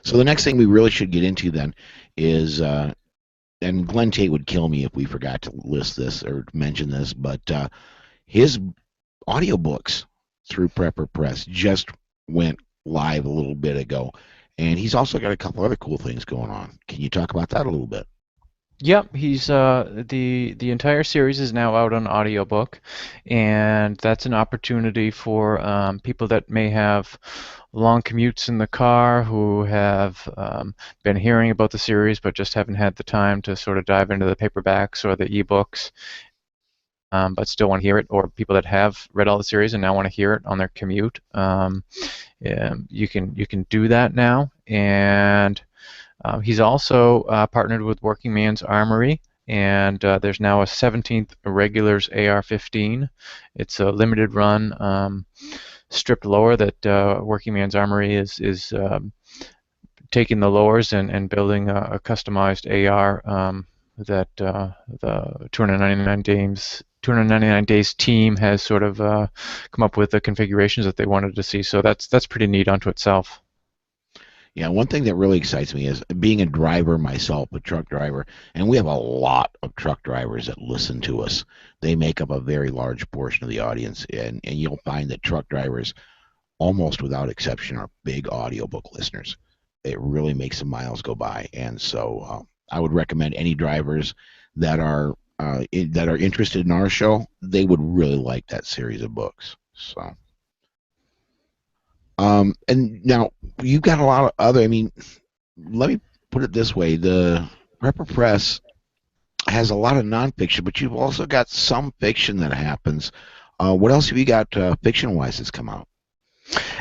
So the next thing we really should get into then is, and Glenn Tate would kill me if we forgot to list this or mention this, but his audiobooks through Prepper Press just went live a little bit ago. And he's also got a couple other cool things going on. Can you talk about that a little bit? Yep, he's the entire series is now out on audiobook, and that's an opportunity for people that may have long commutes in the car who have been hearing about the series but just haven't had the time to sort of dive into the paperbacks or the ebooks, but still want to hear it, or people that have read all the series and now want to hear it on their commute. You can do that now, and he's also partnered with Working Man's Armory, and there's now a 17th Regulars AR-15. It's a limited run stripped lower that Working Man's Armory is taking the lowers and building a customized AR that the 299 Days team has sort of come up with the configurations that they wanted to see. So that's pretty neat unto itself. Yeah, one thing that really excites me is being a driver myself, a truck driver, and we have a lot of truck drivers that listen to us. They make up a very large portion of the audience, and you'll find that truck drivers, almost without exception, are big audiobook listeners. It really makes the miles go by, and so I would recommend any drivers that are interested in our show. They would really like that series of books. So. And now you've got a lot of other. I mean, let me put it this way: the Prepper Press has a lot of nonfiction, but you've also got some fiction that happens. What else have you got fiction-wise that's come out?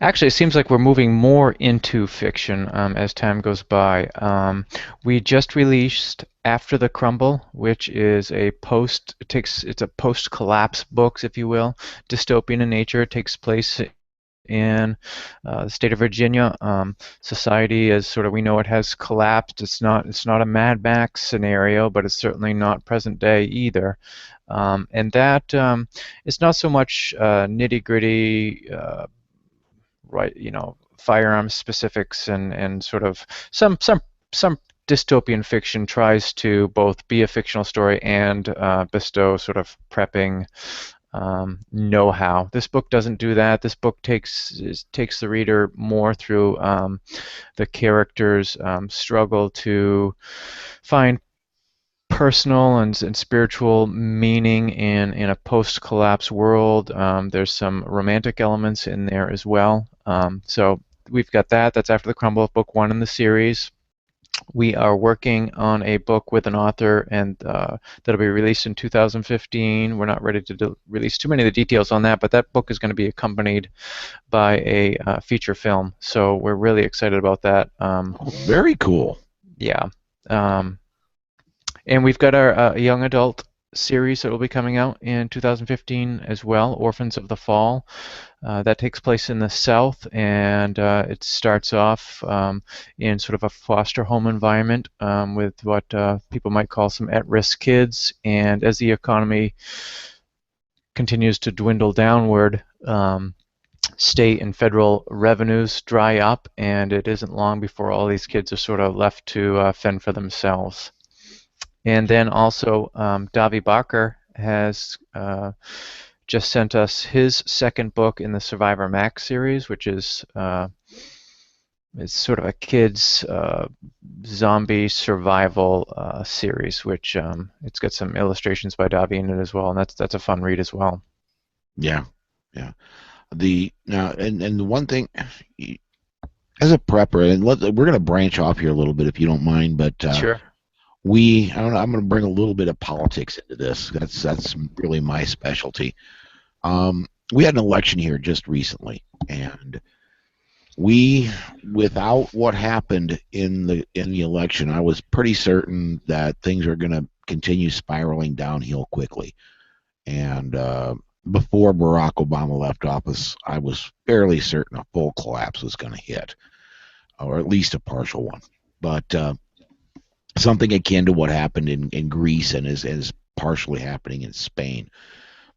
Actually, it seems like we're moving more into fiction as time goes by. We just released After the Crumble, which is it's a post-collapse books, if you will, dystopian in nature. It takes place in the state of Virginia. Society, as sort of we know it, has collapsed. It's not a Mad Max scenario, but it's certainly not present day either. And that it's not so much nitty gritty, right? Firearms specifics and sort of some dystopian fiction tries to both be a fictional story and bestow sort of prepping know-how. This book doesn't do that. This book takes the reader more through the characters' struggle to find personal and spiritual meaning in a post-collapse world. There's some romantic elements in there as well. So we've got that. That's After the Crumble, book one in the series. We are working on a book with an author, and that'll be released in 2015. We're not ready to release too many of the details on that, but that book is going to be accompanied by a feature film. So we're really excited about that. Oh, very cool. Yeah. Um, and we've got our young adult series that will be coming out in 2015 as well, Orphans of the Fall. That takes place in the South, and it starts off in sort of a foster home environment with what people might call some at-risk kids. And as the economy continues to dwindle downward, state and federal revenues dry up, and it isn't long before all these kids are sort of left to fend for themselves. And then also, Davi Barker has just sent us his second book in the Survivor Max series, which is it's sort of a kids zombie survival series, which it's got some illustrations by Davi in it as well, and that's a fun read as well. Yeah, yeah. The now and the one thing as a prepper, and we're going to branch off here a little bit if you don't mind, but Sure. I don't know, I'm going to bring a little bit of politics into this. That's really my specialty. We had an election here just recently, and we, without what happened in the election, I was pretty certain that things are going to continue spiraling downhill quickly. And before Barack Obama left office, I was fairly certain a full collapse was going to hit, or at least a partial one. But something akin to what happened in Greece and is partially happening in Spain.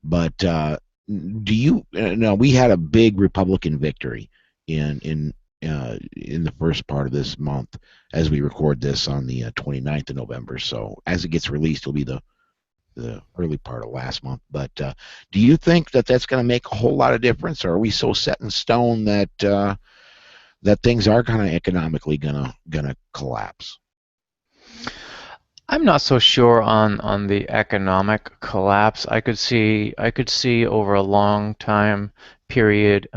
But do you? No, we had a big Republican victory in in the first part of this month as we record this on the 29th of November. So as it gets released, it'll be the early part of last month. But do you think that that's going to make a whole lot of difference, or are we so set in stone that that things are kind of economically gonna collapse? I'm not so sure on the economic collapse. I could see over a long time period,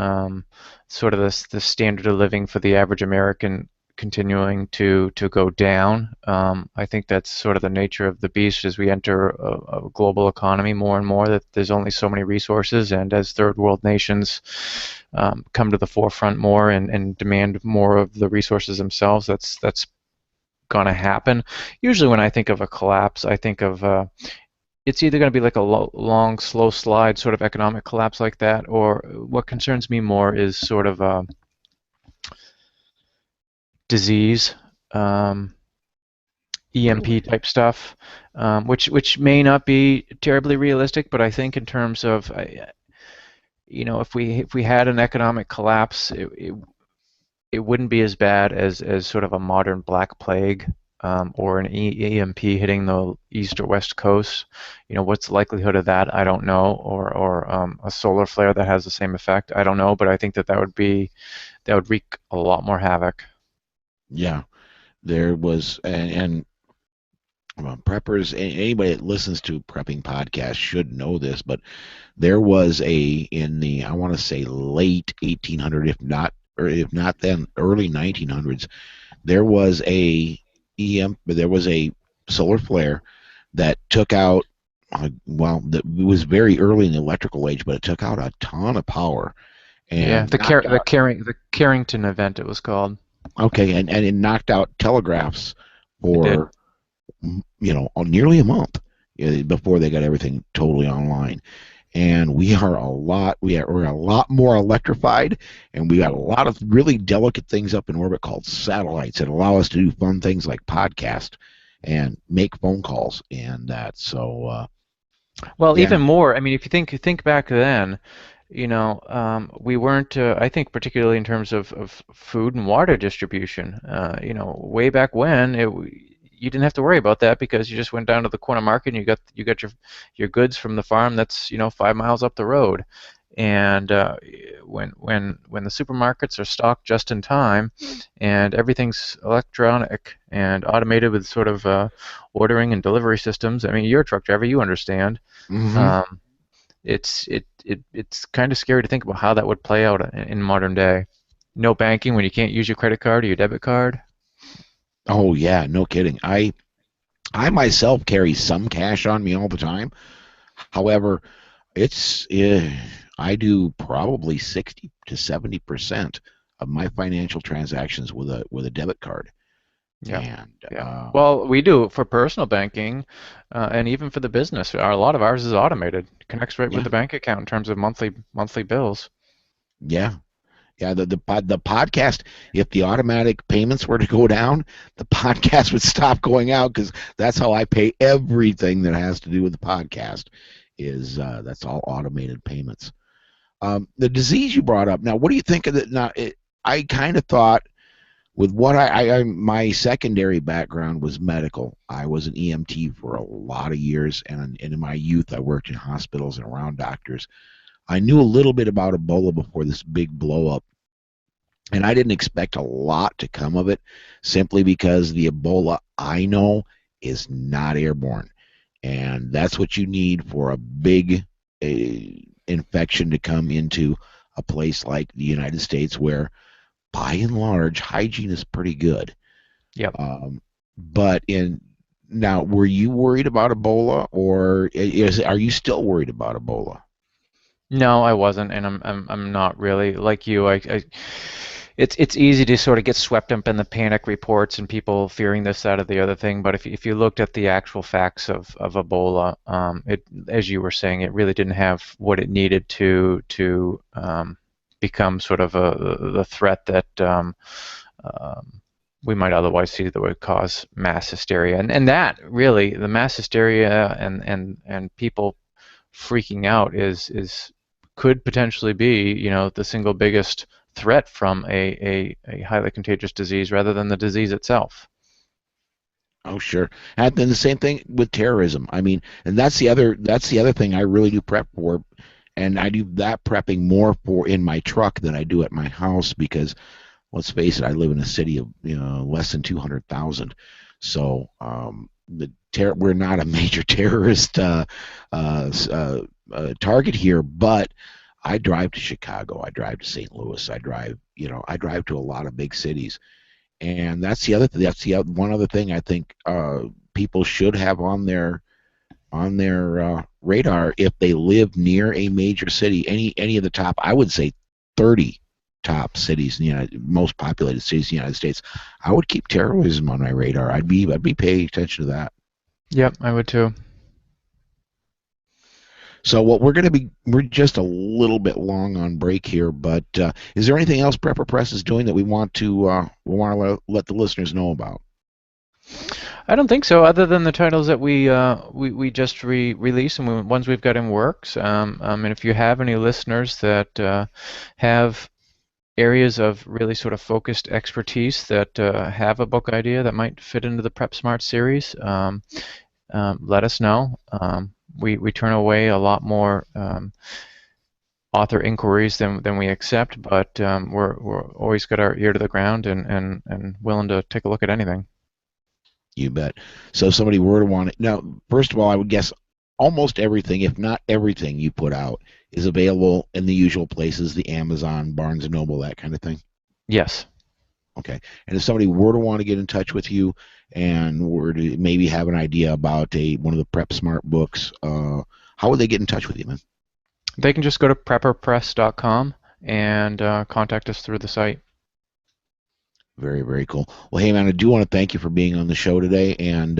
sort of the standard of living for the average American continuing to go down. I think that's sort of the nature of the beast as we enter a global economy more and more, that there's only so many resources, and as third world nations come to the forefront more and demand more of the resources themselves, that's going to happen. Usually when I think of a collapse, I think of it's either going to be like a long, slow slide sort of economic collapse like that, or what concerns me more is sort of a disease, EMP Really? type stuff, which may not be terribly realistic, but I think in terms of if we had an economic collapse, it wouldn't be as bad as sort of a modern Black Plague, or an EMP hitting the east or west coast. What's the likelihood of that? I don't know. Or a solar flare that has the same effect. I don't know, but I think that would wreak a lot more havoc. Yeah, there was, and well, preppers, anybody that listens to prepping podcasts should know this, but there was in the, I want to say, late 1800, if not then early 1900s, there was there was a solar flare that took out, it was very early in the electrical age, but it took out a ton of power Yeah, and knocked out, The Carrington event it was called. okay, and it knocked out telegraphs It did. for, nearly a month before they got everything totally online. And we're a lot more electrified, and we got a lot of really delicate things up in orbit called satellites that allow us to do fun things like podcast and make phone calls and that. So Well, yeah, even more. I mean, if you think back then, we weren't. I think particularly in terms of food and water distribution. Way back when, you didn't have to worry about that because you just went down to the corner market and you got your goods from the farm that's 5 miles up the road. And when the supermarkets are stocked just in time, and everything's electronic and automated with sort of ordering and delivery systems. I mean, you're a truck driver, you understand. hmm Um, it's kind of scary to think about how that would play out in modern day. No banking when you can't use your credit card or your debit card. oh yeah, no kidding. I myself carry some cash on me all the time. However, it's I do probably 60 to 70% of my financial transactions with a debit card. Yeah, And yeah. Well, we do for personal banking, and even for the business. A lot of ours is automated. It connects right with yeah, the bank account in terms of monthly bills. yeah, yeah. The podcast, if the automatic payments were to go down, the podcast would stop going out because that's how I pay everything that has to do with the podcast. Is That's all automated payments. The disease you brought up. Now, what do you think of that? Now, I kind of thought with what my secondary background was medical. I was an EMT for a lot of years, and in my youth, I worked in hospitals and around doctors. I knew a little bit about Ebola before this big blow up, and I didn't expect a lot to come of it, simply because the Ebola I know is not airborne, and that's what you need for a big infection to come into a place like the United States, where by and large hygiene is pretty good. Yep. But in Now, were you worried about Ebola, or are you still worried about Ebola? No, I wasn't, and I'm not really like you. It's easy to sort of get swept up in the panic reports and people fearing this, that, or the other thing. But if you looked at the actual facts of Ebola, it, as you were saying, it really didn't have what it needed to become sort of the threat that we might otherwise see that would cause mass hysteria. And that really, the mass hysteria and people freaking out is could potentially be, the single biggest threat from a highly contagious disease rather than the disease itself. Oh, sure. And then the same thing with terrorism. I mean, and that's the other thing I really do prep for, and I do that prepping more for in my truck than I do at my house because let's face it, I live in a city of less than 200,000, so we're not a major terrorist target here, but I drive to Chicago, I drive to St. Louis, I drive to a lot of big cities, and one other thing I think people should have on their radar if they live near a major city, any of the top, I would say 30 top cities in the most populated cities in the United States. I would keep terrorism on my radar. I'd be paying attention to that. Yep, I would too. So what we're just a little bit long on break here, but is there anything else Prepper Press is doing that we want to let the listeners know about? I don't think so, other than the titles that we just released and ones we've got in works. And if you have any listeners that have areas of really sort of focused expertise that have a book idea that might fit into the Prep Smart series, let us know. We turn away a lot more author inquiries than we accept, but we're always got our ear to the ground and willing to take a look at anything. You bet. So if somebody were to want it, now, first of all, I would guess almost everything, if not everything you put out, is available in the usual places, the Amazon, Barnes & Noble, that kind of thing? Yes. Okay. And if somebody were to want to get in touch with you and were to maybe have an idea about one of the Prep Smart books, how would they get in touch with you, man? They can just go to prepperpress.com and contact us through the site. Very, very cool. Well, hey, man, I do want to thank you for being on the show today, and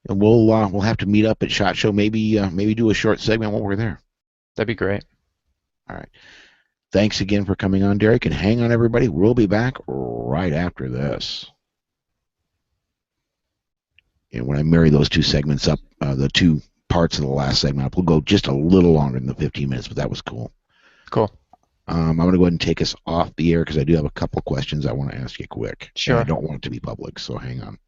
we'll have to meet up at SHOT Show, maybe do a short segment while we're there. That'd be great. All right. Thanks again for coming on, Derek, and hang on, everybody. We'll be back right after this. And when I marry those two segments up, the two parts of the last segment up, we'll go just a little longer than the 15 minutes, but that was cool. Cool. I'm going to go ahead and take us off the air because I do have a couple questions I want to ask you quick. Sure. And I don't want it to be public, so hang on.